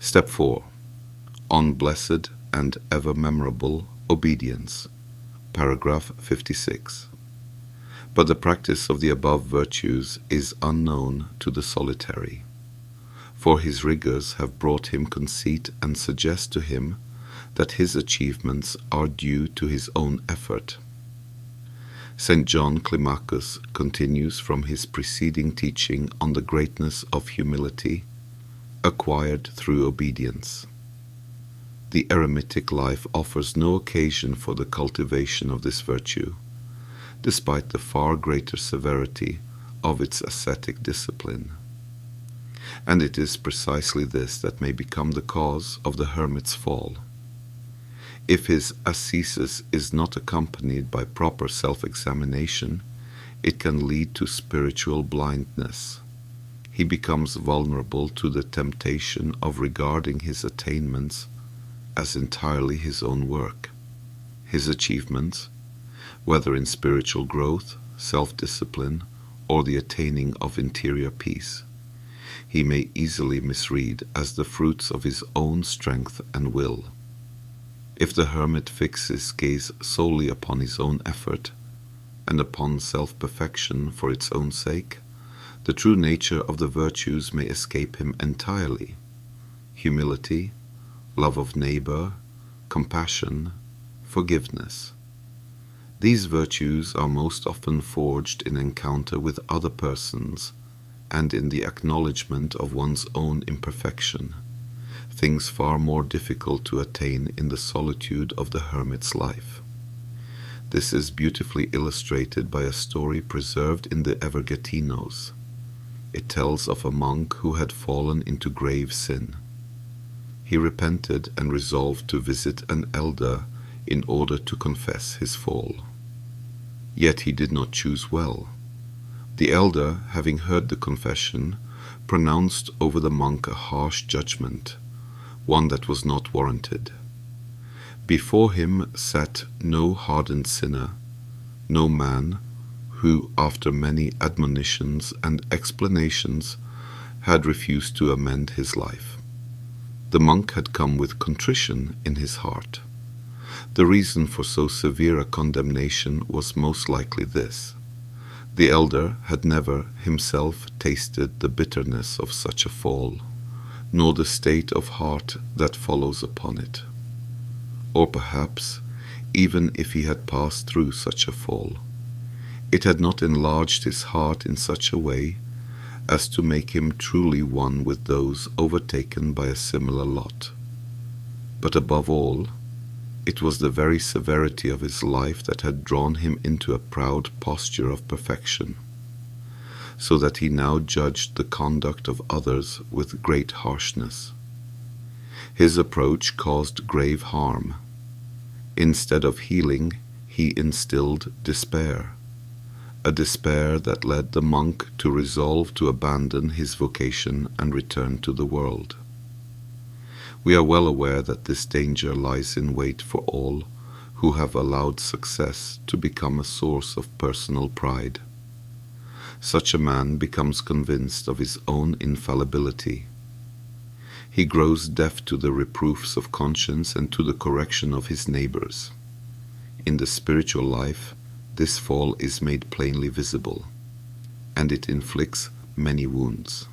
Step 4. On blessed and ever memorable obedience. Paragraph 56. But the practice of the above virtues is unknown to the solitary, for his rigors have brought him conceit and suggest to him that his achievements are due to his own effort. Saint John Climacus continues from his preceding teaching on the greatness of humility acquired through obedience. The eremitic life offers no occasion for the cultivation of this virtue, despite the far greater severity of its ascetic discipline. And it is precisely this that may become the cause of the hermit's fall. If his ascesis is not accompanied by proper self-examination, it can lead to spiritual blindness. He becomes vulnerable to the temptation of regarding his attainments as entirely his own work. His achievements, whether in spiritual growth, self-discipline, or the attaining of interior peace, he may easily misread as the fruits of his own strength and will. If the hermit fixes his gaze solely upon his own effort and upon self-perfection for its own sake, the true nature of the virtues may escape him entirely. Humility, love of neighbor, compassion, forgiveness. These virtues are most often forged in encounter with other persons and in the acknowledgement of one's own imperfection, things far more difficult to attain in the solitude of the hermit's life. This is beautifully illustrated by a story preserved in the Evergetinos. It tells of a monk who had fallen into grave sin. He repented and resolved to visit an elder in order to confess his fall. Yet he did not choose well. The elder, having heard the confession, pronounced over the monk a harsh judgment, one that was not warranted. Before him sat no hardened sinner, no man who, after many admonitions and explanations, had refused to amend his life. The monk had come with contrition in his heart. The reason for so severe a condemnation was most likely this: the elder had never himself tasted the bitterness of such a fall, nor the state of heart that follows upon it. Or perhaps, even if he had passed through such a fall, it had not enlarged his heart in such a way as to make him truly one with those overtaken by a similar lot. But above all, it was the very severity of his life that had drawn him into a proud posture of perfection, so that he now judged the conduct of others with great harshness. His approach caused grave harm. Instead of healing, he instilled despair, a despair that led the monk to resolve to abandon his vocation and return to the world. We are well aware that this danger lies in wait for all who have allowed success to become a source of personal pride. Such a man becomes convinced of his own infallibility. He grows deaf to the reproofs of conscience and to the correction of his neighbors. In the spiritual life, this fall is made plainly visible, and it inflicts many wounds.